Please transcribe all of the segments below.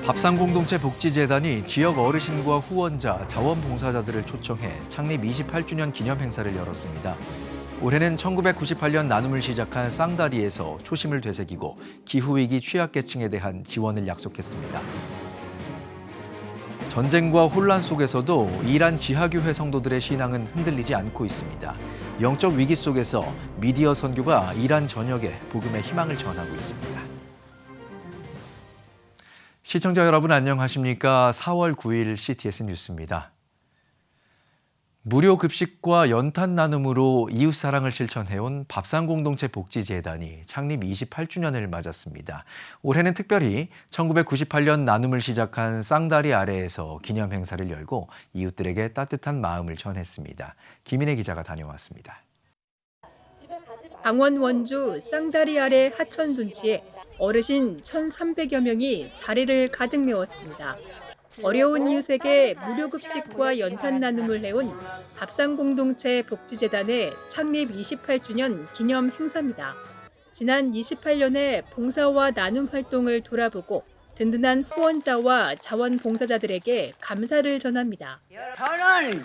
밥상공동체 복지재단이 지역 어르신과 후원자, 자원봉사자들을 초청해 창립 28주년 기념 행사를 열었습니다. 올해는 1998년 나눔을 시작한 쌍다리에서 초심을 되새기고 기후위기 취약계층에 대한 지원을 약속했습니다. 전쟁과 혼란 속에서도 이란 지하교회 성도들의 신앙은 흔들리지 않고 있습니다. 영적 위기 속에서 미디어 선교가 이란 전역에 복음의 희망을 전하고 있습니다. 시청자 여러분 안녕하십니까? 4월 9일 CTS 뉴스입니다. 무료 급식과 연탄 나눔으로 이웃 사랑을 실천해온 밥상공동체 복지재단이 창립 28주년을 맞았습니다. 올해는 특별히 1998년 나눔을 시작한 쌍다리 아래에서 기념 행사를 열고 이웃들에게 따뜻한 마음을 전했습니다. 김인혜 기자가 다녀왔습니다. 강원 원주 쌍다리 아래 하천 둔치에 어르신 1,300여 명이 자리를 가득 메웠습니다. 어려운 이웃에게 무료 급식과 연탄 나눔을 해온 밥상공동체 복지재단의 창립 28주년 기념 행사입니다. 지난 28년의 봉사와 나눔 활동을 돌아보고 든든한 후원자와 자원봉사자들에게 감사를 전합니다. 저는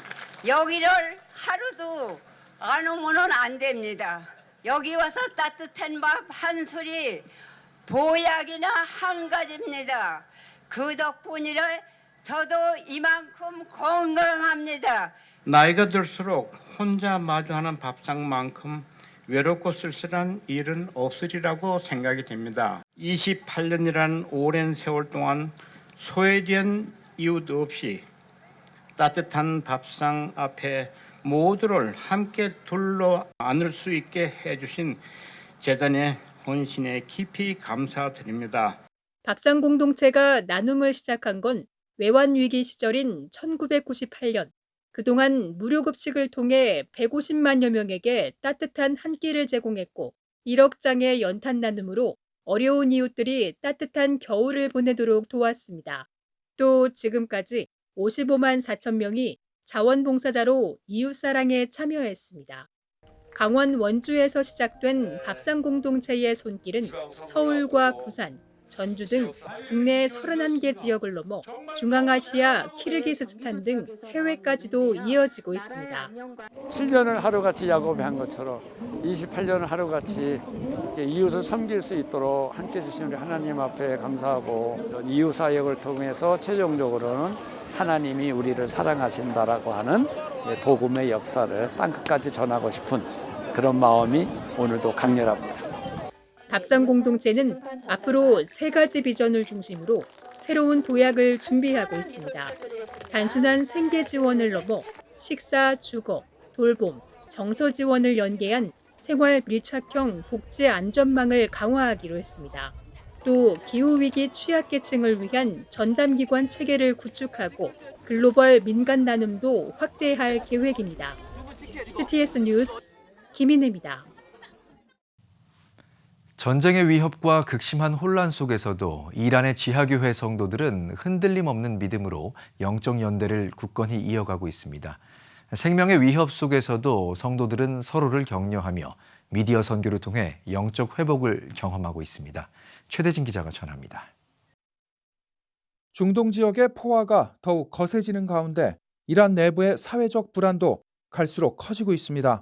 여기를 하루도 안 오면은 안 됩니다. 여기 와서 따뜻한 밥 한 술이 보약이나 한 가지입니다. 그 덕분이라 저도 이만큼 건강합니다. 나이가 들수록 혼자 마주하는 밥상만큼 외롭고 쓸쓸한 일은 없으리라고 생각이 됩니다. 28년이라는 오랜 세월 동안 소외된 이웃 없이 따뜻한 밥상 앞에 모두를 함께 둘러 안을 수 있게 해주신 재단의 헌신에 깊이 감사드립니다. 밥상공동체가 나눔을 시작한 건 외환위기 시절인 1998년. 그동안 무료급식을 통해 150만여 명에게 따뜻한 한 끼를 제공했고 1억 장의 연탄 나눔으로 어려운 이웃들이 따뜻한 겨울을 보내도록 도왔습니다. 또 지금까지 55만 4천 명이 자원봉사자로 이웃사랑에 참여했습니다. 강원 원주에서 시작된 밥상공동체의 손길은 서울과 부산, 전주 등 국내 31개 지역을 넘어 중앙아시아, 키르기스스탄 등 해외까지도 이어지고 있습니다. 7년을 하루같이 야곱한 것처럼 28년을 하루같이 이웃을 섬길 수 있도록 함께해 주신 우리 하나님 앞에 감사하고 이웃 사역을 통해서 최종적으로는 하나님이 우리를 사랑하신다라고 하는 복음의 역사를 땅끝까지 전하고 싶은 그런 마음이 오늘도 강렬합니다. 밥상공동체는 앞으로 3가지 비전을 중심으로 새로운 도약을 준비하고 있습니다. 단순한 생계 지원을 넘어 식사, 주거, 돌봄, 정서 지원을 연계한 생활 밀착형 복지 안전망을 강화하기로 했습니다. 또 기후위기 취약계층을 위한 전담기관 체계를 구축하고 글로벌 민간 나눔도 확대할 계획입니다. CTS 뉴스 김인혜입니다. 전쟁의 위협과 극심한 혼란 속에서도 이란의 지하교회 성도들은 흔들림 없는 믿음으로 영적 연대를 굳건히 이어가고 있습니다. 생명의 위협 속에서도 성도들은 서로를 격려하며 미디어 선교를 통해 영적 회복을 경험하고 있습니다. 최대진 기자가 전합니다. 중동 지역의 포화가 더욱 거세지는 가운데 이란 내부의 사회적 불안도 갈수록 커지고 있습니다.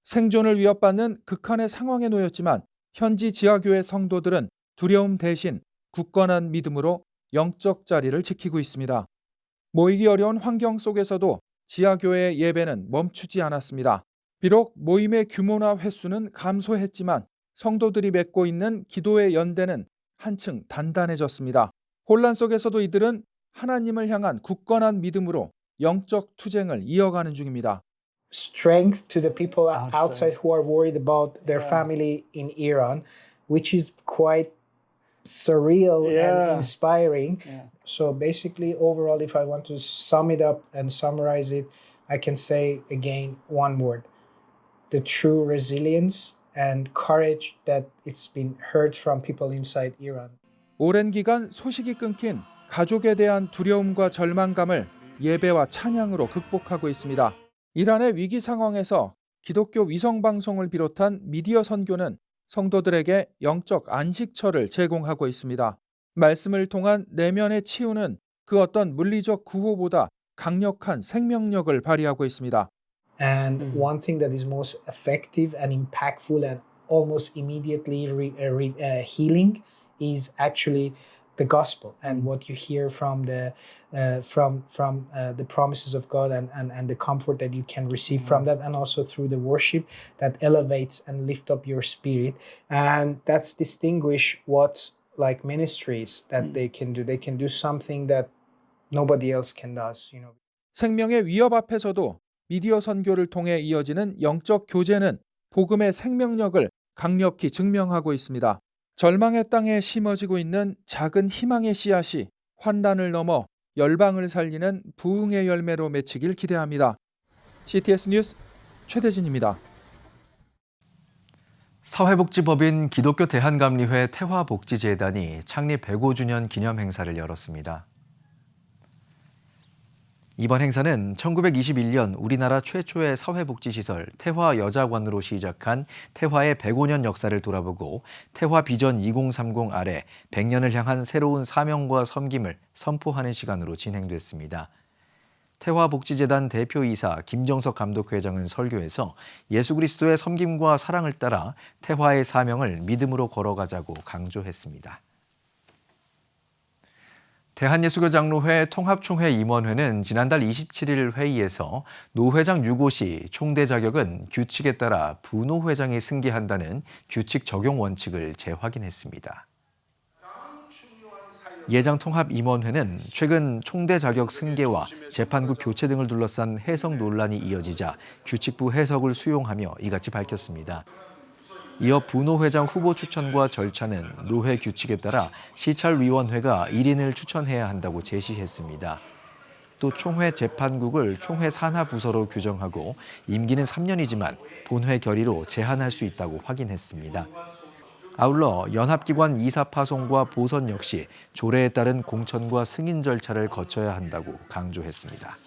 생존을 위협받는 극한의 상황에 놓였지만 현지 지하교회 성도들은 두려움 대신 굳건한 믿음으로 영적 자리를 지키고 있습니다. 모이기 어려운 환경 속에서도 지하교회의 예배는 멈추지 않았습니다. 비록 모임의 규모나 횟수는 감소했지만 성도들이 맺고 있는 기도의 연대는 한층 단단해졌습니다. 혼란 속에서도 이들은 하나님을 향한 굳건한 믿음으로 영적 투쟁을 이어가는 중입니다. Strength to the people outside who are worried about their family in Iran, which is quite surreal and inspiring. So basically, overall, if I want to sum it up and summarize it, I can say again one word: the true resilience and courage that it's been heard from people inside Iran. 오랜 기간 소식이 끊긴 가족에 대한 두려움과 절망감을 예배와 찬양으로 극복하고 있습니다. 이란의 위기 상황에서 기독교 위성방송을 비롯한 미디어 선교는 성도들에게 영적 안식처를 제공하고 있습니다. 말씀을 통한 내면의 치유는 그 어떤 물리적 구호보다 강력한 생명력을 발휘하고 있습니다. And one thing that is most effective and impactful and almost immediately healing is actually the gospel and what you hear from the promises of God and the comfort that you can receive from that, and also through the worship that elevates and lift up your spirit. And that's distinguish what like ministries that they can do. They can do something that nobody else can does. You know. 생명의 위협 앞에서도 미디어 선교를 통해 이어지는 영적 교제는 복음의 생명력을 강력히 증명하고 있습니다. 절망의 땅에 심어지고 있는 작은 희망의 씨앗이 환난을 넘어 열방을 살리는 부흥의 열매로 맺히길 기대합니다. CTS 뉴스 최대진입니다. 사회복지법인 기독교 대한감리회 태화복지재단이 창립 105주년 기념 행사를 열었습니다. 이번 행사는 1921년 우리나라 최초의 사회복지시설 태화여자관으로 시작한 태화의 105년 역사를 돌아보고 태화 비전 2030 아래 100년을 향한 새로운 사명과 섬김을 선포하는 시간으로 진행됐습니다. 태화복지재단 대표이사 김정석 감독회장은 설교에서 예수 그리스도의 섬김과 사랑을 따라 태화의 사명을 믿음으로 걸어가자고 강조했습니다. 대한예수교장로회 통합총회 임원회는 지난달 27일 회의에서 노회장 유고 시 총대 자격은 규칙에 따라 부노회장이 승계한다는 규칙 적용 원칙을 재확인했습니다. 예장통합임원회는 최근 총대 자격 승계와 재판국 교체 등을 둘러싼 해석 논란이 이어지자 규칙부 해석을 수용하며 이같이 밝혔습니다. 이어 부노회장 후보 추천과 절차는 노회 규칙에 따라 시찰위원회가 1인을 추천해야 한다고 제시했습니다. 또 총회 재판국을 총회 산하 부서로 규정하고 임기는 3년이지만 본회 결의로 제한할 수 있다고 확인했습니다. 아울러 연합기관 이사 파송과 보선 역시 조례에 따른 공천과 승인 절차를 거쳐야 한다고 강조했습니다.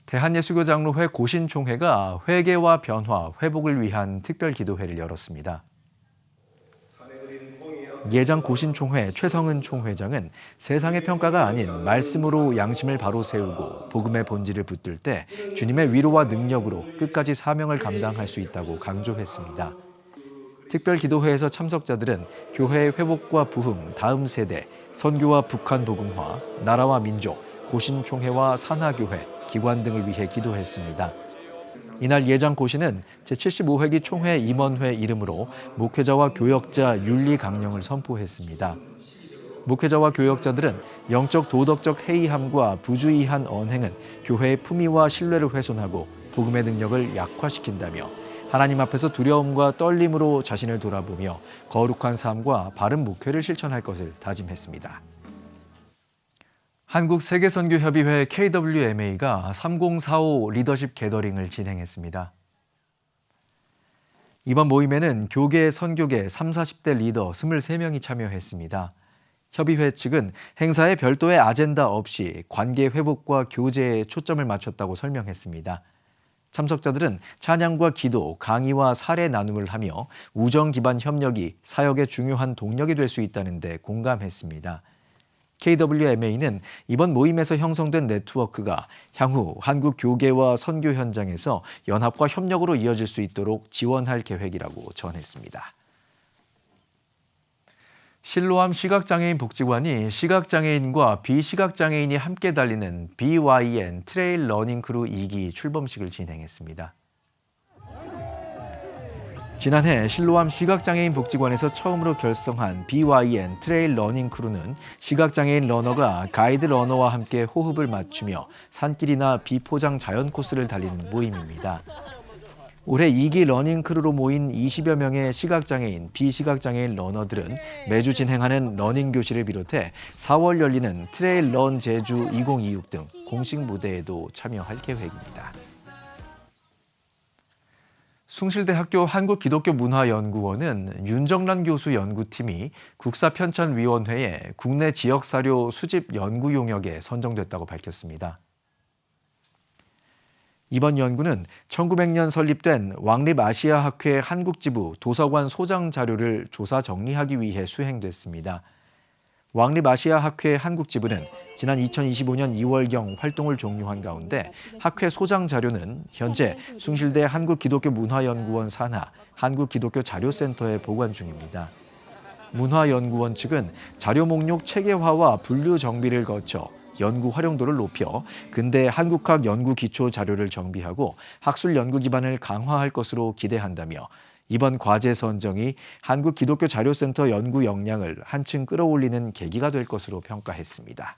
대한예수교장로회 고신총회가 회개와 변화, 회복을 위한 특별기도회를 열었습니다. 예장 고신총회 최성은 총회장은 세상의 평가가 아닌 말씀으로 양심을 바로 세우고 복음의 본질을 붙들 때 주님의 위로와 능력으로 끝까지 사명을 감당할 수 있다고 강조했습니다. 특별기도회에서 참석자들은 교회의 회복과 부흥, 다음 세대, 선교와 북한 복음화, 나라와 민족, 고신총회와 산하교회, 기관 등을 위해 기도했습니다. 이날 예장 고신은 제75회기 총회 임원회 이름으로 목회자와 교역자 윤리 강령을 선포했습니다. 목회자와 교역자들은 영적 도덕적 해이함과 부주의한 언행은 교회의 품위와 신뢰를 훼손하고 복음의 능력을 약화시킨다며 하나님 앞에서 두려움과 떨림으로 자신을 돌아보며 거룩한 삶과 바른 목회를 실천할 것을 다짐했습니다. 한국세계선교협의회 KWMA가 3045 리더십 게더링을 진행했습니다. 이번 모임에는 교계, 선교계 30, 40대 리더 23명이 참여했습니다. 협의회 측은 행사에 별도의 아젠다 없이 관계 회복과 교제에 초점을 맞췄다고 설명했습니다. 참석자들은 찬양과 기도, 강의와 사례 나눔을 하며 우정 기반 협력이 사역의 중요한 동력이 될 수 있다는 데 공감했습니다. KWMA는 이번 모임에서 형성된 네트워크가 향후 한국 교계와 선교 현장에서 연합과 협력으로 이어질 수 있도록 지원할 계획이라고 전했습니다. 실로암 시각장애인 복지관이 시각장애인과 비시각장애인이 함께 달리는 BYN 트레일 러닝 크루 2기 출범식을 진행했습니다. 지난해 실로암 시각장애인 복지관에서 처음으로 결성한 BYN 트레일 러닝 크루는 시각장애인 러너가 가이드 러너와 함께 호흡을 맞추며 산길이나 비포장 자연 코스를 달리는 모임입니다. 올해 2기 러닝 크루로 모인 20여 명의 시각장애인, 비시각장애인 러너들은 매주 진행하는 러닝 교실을 비롯해 4월 열리는 트레일 런 제주 2026 등 공식 무대에도 참여할 계획입니다. 숭실대학교 한국기독교문화연구원은 윤정란 교수 연구팀이 국사편찬위원회에 국내 지역사료 수집 연구 용역에 선정됐다고 밝혔습니다. 이번 연구는 1900년 설립된 왕립아시아학회 한국지부 도서관 소장 자료를 조사 정리하기 위해 수행됐습니다. 왕립아시아학회 한국지부는 지난 2025년 2월경 활동을 종료한 가운데 학회 소장 자료는 현재 숭실대 한국기독교문화연구원 산하 한국기독교자료센터에 보관 중입니다. 문화연구원 측은 자료 목록 체계화와 분류 정비를 거쳐 연구 활용도를 높여 근대 한국학 연구 기초 자료를 정비하고 학술 연구 기반을 강화할 것으로 기대한다며 이번 과제 선정이 한국기독교자료센터 연구 역량을 한층 끌어올리는 계기가 될 것으로 평가했습니다.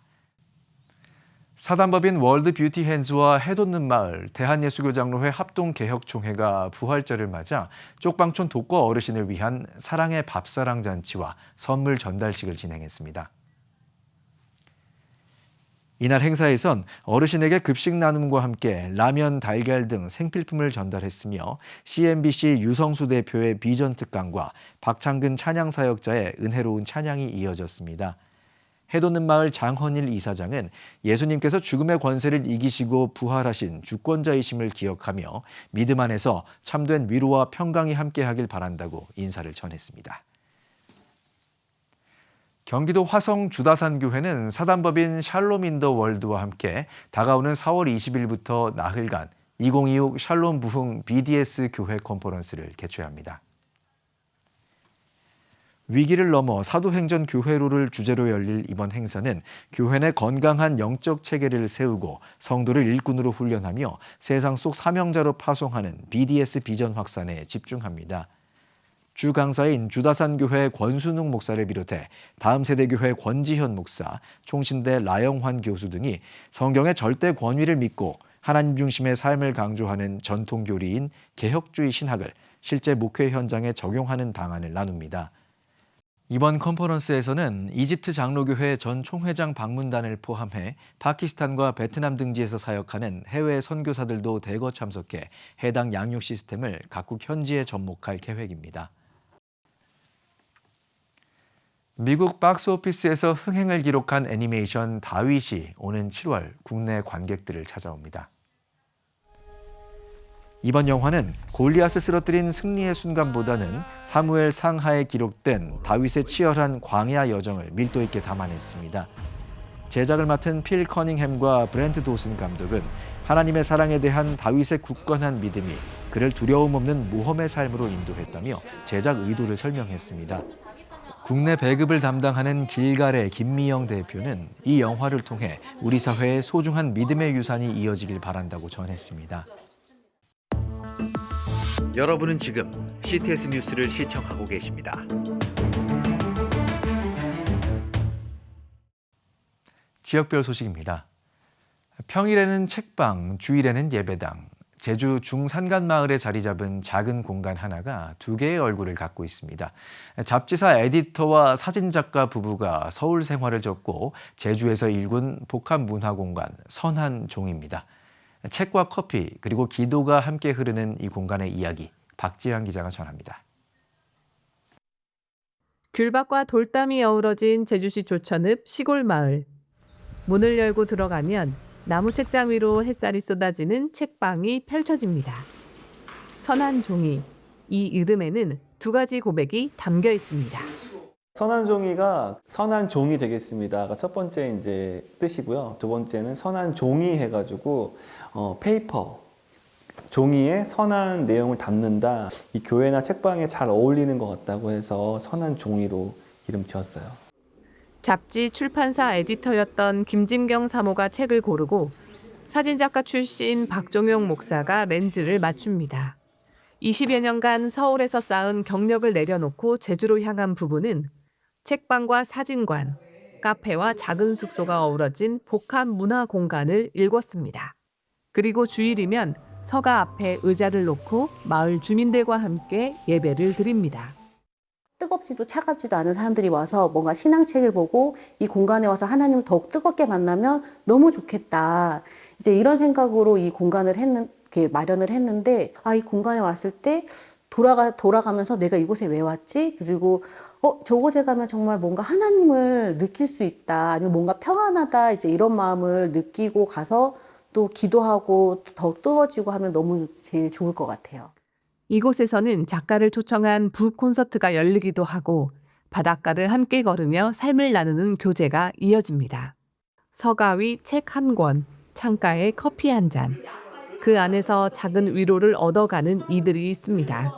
사단법인 월드 뷰티 핸즈와 해돋는 마을 대한예수교장로회 합동개혁총회가 부활절을 맞아 쪽방촌 독거 어르신을 위한 사랑의 밥사랑 잔치와 선물 전달식을 진행했습니다. 이날 행사에선 어르신에게 급식 나눔과 함께 라면, 달걀 등 생필품을 전달했으며 CNBC 유성수 대표의 비전 특강과 박창근 찬양사역자의 은혜로운 찬양이 이어졌습니다. 해돋는 마을 장헌일 이사장은 예수님께서 죽음의 권세를 이기시고 부활하신 주권자이심을 기억하며 믿음 안에서 참된 위로와 평강이 함께하길 바란다고 인사를 전했습니다. 경기도 화성 주다산교회는 사단법인 샬롬 인 더 월드와 함께 다가오는 4월 20일부터 나흘간 2026 샬롬 부흥 BDS 교회 컨퍼런스를 개최합니다. 위기를 넘어 사도행전 교회로를 주제로 열릴 이번 행사는 교회 내 건강한 영적 체계를 세우고 성도를 일꾼으로 훈련하며 세상 속 사명자로 파송하는 BDS 비전 확산에 집중합니다. 주 강사인 주다산교회 권순웅 목사를 비롯해 다음 세대교회 권지현 목사, 총신대 라영환 교수 등이 성경의 절대 권위를 믿고 하나님 중심의 삶을 강조하는 전통교리인 개혁주의 신학을 실제 목회 현장에 적용하는 방안을 나눕니다. 이번 컨퍼런스에서는 이집트 장로교회 전 총회장 방문단을 포함해 파키스탄과 베트남 등지에서 사역하는 해외 선교사들도 대거 참석해 해당 양육 시스템을 각국 현지에 접목할 계획입니다. 미국 박스오피스에서 흥행을 기록한 애니메이션 다윗이 오는 7월 국내 관객들을 찾아옵니다. 이번 영화는 골리앗을 쓰러뜨린 승리의 순간보다는 사무엘 상하에 기록된 다윗의 치열한 광야 여정을 밀도 있게 담아냈습니다. 제작을 맡은 필 커닝햄과 브렌트 도슨 감독은 하나님의 사랑에 대한 다윗의 굳건한 믿음이 그를 두려움 없는 모험의 삶으로 인도했다며 제작 의도를 설명했습니다. 국내 배급을 담당하는 길갈의 김미영 대표는 이 영화를 통해 우리 사회에 소중한 믿음의 유산이 이어지길 바란다고 전했습니다. 여러분은 지금 CTS 뉴스를 시청하고 계십니다. 지역별 소식입니다. 평일에는 책방, 주일에는 예배당, 제주 중산간 마을에 자리 잡은 작은 공간 하나가 두 개의 얼굴을 갖고 있습니다. 잡지사 에디터와 사진작가 부부가 서울 생활을 접고 제주에서 일군 복합문화공간 선한종입니다. 책과 커피 그리고 기도가 함께 흐르는 이 공간의 이야기, 박지한 기자가 전합니다. 귤밭과 돌담이 어우러진 제주시 조천읍 시골 마을. 문을 열고 들어가면 나무 책장 위로 햇살이 쏟아지는 책방이 펼쳐집니다. 선한 종이, 이 이름에는 두 가지 고백이 담겨 있습니다. 선한 종이가 선한 종이 되겠습니다. 첫 번째 이제 뜻이고요. 두 번째는 선한 종이 해가지고 페이퍼, 종이에 선한 내용을 담는다. 이 교회나 책방에 잘 어울리는 것 같다고 해서 선한 종이로 이름 지었어요. 잡지 출판사 에디터였던 김진경 사모가 책을 고르고 사진작가 출신 박종용 목사가 렌즈를 맞춥니다. 20여 년간 서울에서 쌓은 경력을 내려놓고 제주로 향한 부부는 책방과 사진관, 카페와 작은 숙소가 어우러진 복합 문화 공간을 일궜습니다. 그리고 주일이면 서가 앞에 의자를 놓고 마을 주민들과 함께 예배를 드립니다. 뜨겁지도 차갑지도 않은 사람들이 와서 뭔가 신앙책을 보고 이 공간에 와서 하나님을 더욱 뜨겁게 만나면 너무 좋겠다. 이제 이런 생각으로 이 공간을 마련을 했는데, 이 공간에 왔을 때 돌아가면서 내가 이곳에 왜 왔지? 그리고 저곳에 가면 정말 뭔가 하나님을 느낄 수 있다. 아니면 뭔가 평안하다. 이제 이런 마음을 느끼고 가서 또 기도하고 더 뜨거워지고 하면 너무 제일 좋을 것 같아요. 이곳에서는 작가를 초청한 부콘서트가 열리기도 하고 바닷가를 함께 걸으며 삶을 나누는 교제가 이어집니다. 서가 위 책 한 권, 창가에 커피 한 잔. 그 안에서 작은 위로를 얻어가는 이들이 있습니다.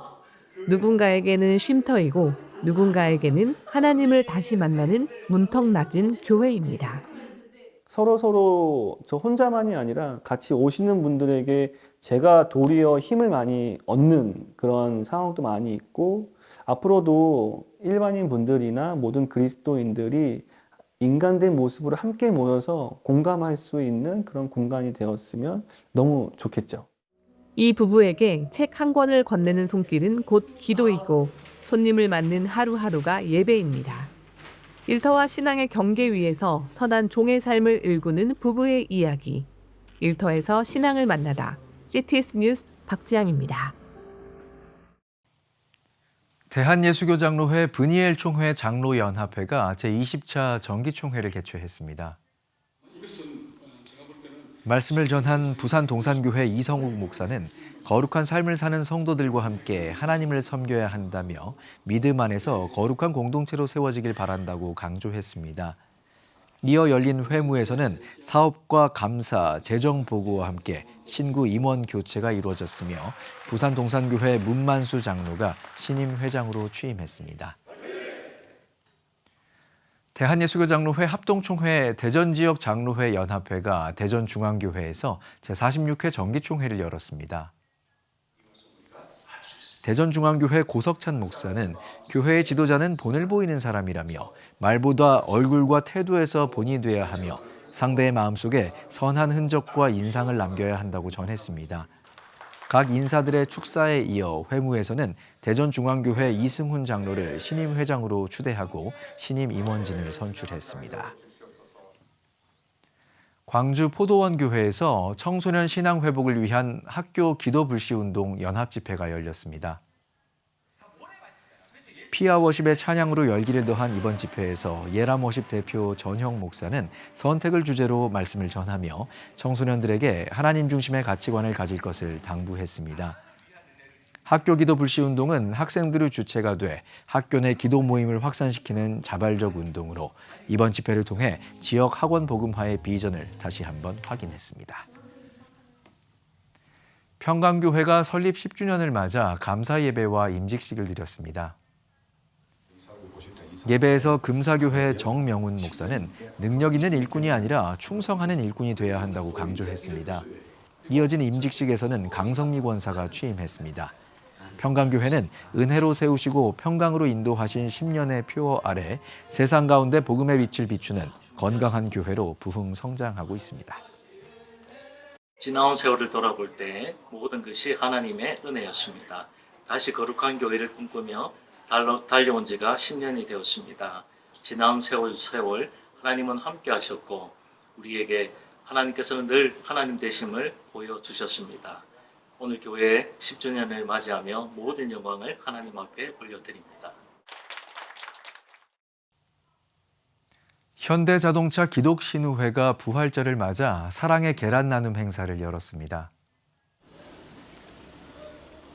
누군가에게는 쉼터이고 누군가에게는 하나님을 다시 만나는 문턱 낮은 교회입니다. 서로 저 혼자만이 아니라 같이 오시는 분들에게 제가 도리어 힘을 많이 얻는 그런 상황도 많이 있고, 앞으로도 일반인 분들이나 모든 그리스도인들이 인간된 모습으로 함께 모여서 공감할 수 있는 그런 공간이 되었으면 너무 좋겠죠. 이 부부에게 책 한 권을 건네는 손길은 곧 기도이고 손님을 맞는 하루하루가 예배입니다. 일터와 신앙의 경계 위에서 선한 종의 삶을 일구는 부부의 이야기. 일터에서 신앙을 만나다. CTS 뉴스 박지향입니다. 대한예수교장로회 브니엘 총회 장로연합회가 제20차 정기총회를 개최했습니다. 말씀을 전한 부산 동산교회 이성욱 목사는 거룩한 삶을 사는 성도들과 함께 하나님을 섬겨야 한다며 믿음 안에서 거룩한 공동체로 세워지길 바란다고 강조했습니다. 이어 열린 회무에서는 사업과 감사, 재정 보고와 함께 신구 임원 교체가 이루어졌으며 부산 동산교회 문만수 장로가 신임 회장으로 취임했습니다. 대한예수교장로회 합동총회 대전지역 장로회 연합회가 대전중앙교회에서 제46회 정기총회를 열었습니다. 대전중앙교회 고석찬 목사는 교회의 지도자는 본을 보이는 사람이라며 말보다 얼굴과 태도에서 본이 돼야 하며 상대의 마음속에 선한 흔적과 인상을 남겨야 한다고 전했습니다. 각 인사들의 축사에 이어 회무에서는 대전중앙교회 이승훈 장로를 신임 회장으로 추대하고 신임 임원진을 선출했습니다. 광주 포도원교회에서 청소년 신앙 회복을 위한 학교 기도불시운동 연합집회가 열렸습니다. 피아워십의 찬양으로 열기를 더한 이번 집회에서 예람워십 대표 전형 목사는 선택을 주제로 말씀을 전하며 청소년들에게 하나님 중심의 가치관을 가질 것을 당부했습니다. 학교 기도 불시 운동은 학생들의 주체가 돼 학교 내 기도 모임을 확산시키는 자발적 운동으로 이번 집회를 통해 지역 학원 복음화의 비전을 다시 한번 확인했습니다. 평강교회가 설립 10주년을 맞아 감사 예배와 임직식을 드렸습니다. 예배에서 금사교회 정명훈 목사는 능력 있는 일꾼이 아니라 충성하는 일꾼이 돼야 한다고 강조했습니다. 이어진 임직식에서는 강성미 권사가 취임했습니다. 평강교회는 은혜로 세우시고 평강으로 인도하신 10년의 표어 아래 세상 가운데 복음의 빛을 비추는 건강한 교회로 부흥 성장하고 있습니다. 지나온 세월을 돌아볼 때 모든 것이 하나님의 은혜였습니다. 다시 거룩한 교회를 꿈꾸며 달려온 지가 10년이 되었습니다. 지나온 세월 하나님은 함께 하셨고 우리에게 하나님께서는 늘 하나님 되심을 보여주셨습니다. 오늘 교회의 10주년을 맞이하며 모든 영광을 하나님 앞에 올려드립니다. 현대자동차 기독신우회가 부활절을 맞아 사랑의 계란 나눔 행사를 열었습니다.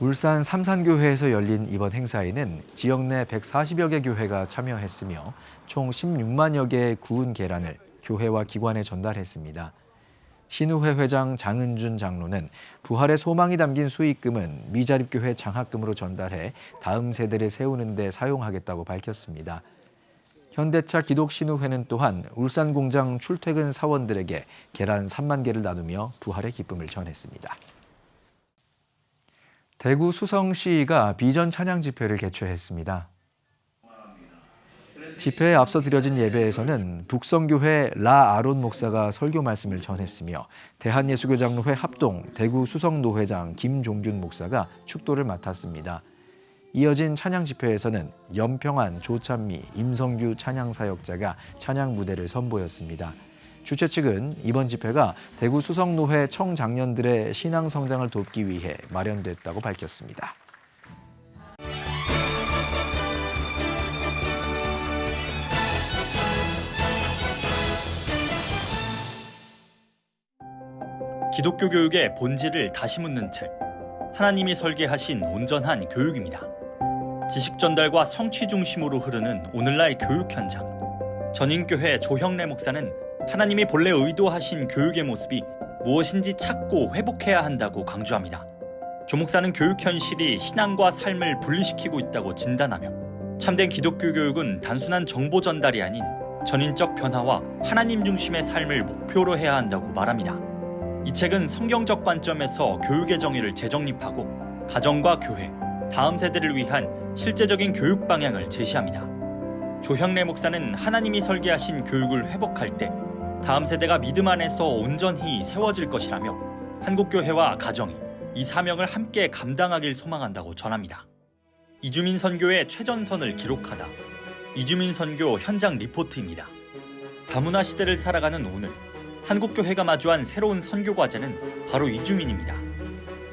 울산 삼산교회에서 열린 이번 행사에는 지역 내 140여 개 교회가 참여했으며 총 16만여 개의 구운 계란을 교회와 기관에 전달했습니다. 신우회 회장 장은준 장로는 부활의 소망이 담긴 수익금은 미자립교회 장학금으로 전달해 다음 세대를 세우는 데 사용하겠다고 밝혔습니다. 현대차 기독신우회는 또한 울산 공장 출퇴근 사원들에게 계란 3만 개를 나누며 부활의 기쁨을 전했습니다. 대구 수성시가 비전 찬양 집회를 개최했습니다. 집회에 앞서 드려진 예배에서는 북성교회 라아론 목사가 설교 말씀을 전했으며 대한예수교장로회 합동 대구 수성노회장 김종균 목사가 축도를 맡았습니다. 이어진 찬양 집회에서는 염평안, 조찬미, 임성규 찬양사역자가 찬양 무대를 선보였습니다. 주최 측은 이번 집회가 대구 수성노회 청장년들의 신앙 성장을 돕기 위해 마련됐다고 밝혔습니다. 기독교 교육의 본질을 다시 묻는 책, 하나님이 설계하신 온전한 교육입니다. 지식 전달과 성취 중심으로 흐르는 오늘날 교육 현장. 전인교회 조형래 목사는 하나님이 본래 의도하신 교육의 모습이 무엇인지 찾고 회복해야 한다고 강조합니다. 조 목사는 교육 현실이 신앙과 삶을 분리시키고 있다고 진단하며 참된 기독교 교육은 단순한 정보 전달이 아닌 전인적 변화와 하나님 중심의 삶을 목표로 해야 한다고 말합니다. 이 책은 성경적 관점에서 교육의 정의를 재정립하고 가정과 교회, 다음 세대를 위한 실제적인 교육 방향을 제시합니다. 조형래 목사는 하나님이 설계하신 교육을 회복할 때 다음 세대가 믿음 안에서 온전히 세워질 것이라며 한국교회와 가정이 이 사명을 함께 감당하길 소망한다고 전합니다. 이주민 선교의 최전선을 기록하다. 이주민 선교 현장 리포트입니다. 다문화 시대를 살아가는 오늘, 한국교회가 마주한 새로운 선교 과제는 바로 이주민입니다.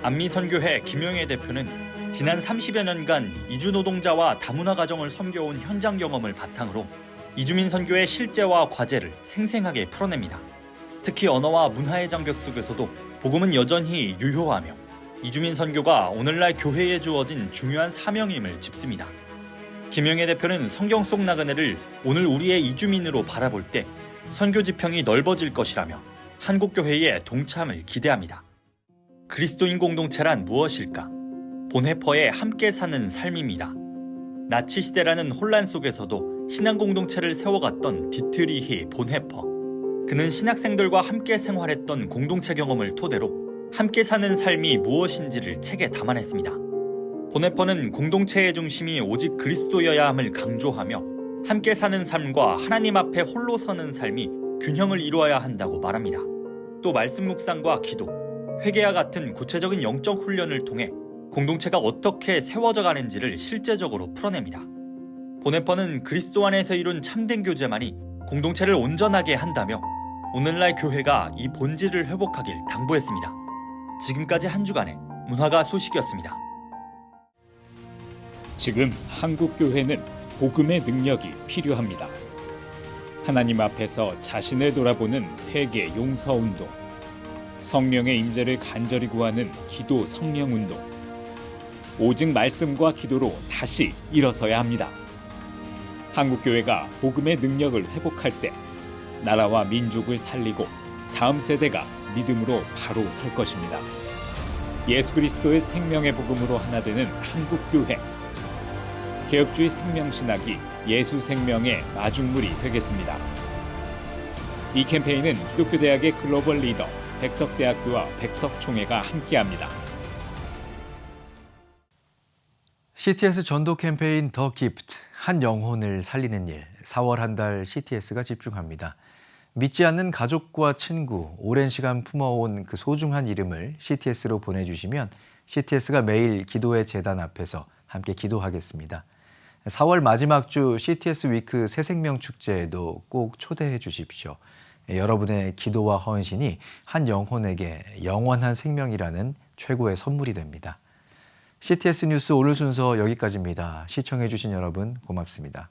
안미선교회 김영애 대표는 지난 30여 년간 이주 노동자와 다문화 가정을 섬겨온 현장 경험을 바탕으로 이주민 선교의 실제와 과제를 생생하게 풀어냅니다. 특히 언어와 문화의 장벽 속에서도 복음은 여전히 유효하며 이주민 선교가 오늘날 교회에 주어진 중요한 사명임을 짚습니다. 김영애 대표는 성경 속 나그네를 오늘 우리의 이주민으로 바라볼 때 선교 지평이 넓어질 것이라며 한국교회의 동참을 기대합니다. 그리스도인 공동체란 무엇일까? 본해퍼의 함께 사는 삶입니다. 나치 시대라는 혼란 속에서도 신앙 공동체를 세워갔던 디트리히 본해퍼. 그는 신학생들과 함께 생활했던 공동체 경험을 토대로 함께 사는 삶이 무엇인지를 책에 담아냈습니다. 본해퍼는 공동체의 중심이 오직 그리스도여야 함을 강조하며 함께 사는 삶과 하나님 앞에 홀로 서는 삶이 균형을 이루어야 한다고 말합니다. 또 말씀 묵상과 기도, 회개와 같은 구체적인 영적 훈련을 통해 공동체가 어떻게 세워져 가는지를 실제적으로 풀어냅니다. 본해퍼는 그리스도 안에서 이룬 참된 교제만이 공동체를 온전하게 한다며 오늘날 교회가 이 본질을 회복하길 당부했습니다. 지금까지 한 주간의 문화가 소식이었습니다. 지금 한국교회는 복음의 능력이 필요합니다. 하나님 앞에서 자신을 돌아보는 회개 용서 운동, 성령의 임재를 간절히 구하는 기도 성령 운동, 오직 말씀과 기도로 다시 일어서야 합니다. 한국교회가 복음의 능력을 회복할 때 나라와 민족을 살리고 다음 세대가 믿음으로 바로 설 것입니다. 예수 그리스도의 생명의 복음으로 하나 되는 한국교회. 개혁주의 생명신학이 예수 생명의 마중물이 되겠습니다. 이 캠페인은 기독교대학의 글로벌 리더 백석대학교와 백석총회가 함께합니다. CTS 전도 캠페인 더 기프트, 한 영혼을 살리는 일, 4월 한 달 CTS가 집중합니다. 믿지 않는 가족과 친구, 오랜 시간 품어온 그 소중한 이름을 CTS로 보내주시면 CTS가 매일 기도의 제단 앞에서 함께 기도하겠습니다. 4월 마지막 주 CTS 위크 새생명 축제에도 꼭 초대해 주십시오. 여러분의 기도와 헌신이 한 영혼에게 영원한 생명이라는 최고의 선물이 됩니다. CTS 뉴스 오늘 순서 여기까지입니다. 시청해 주신 여러분 고맙습니다.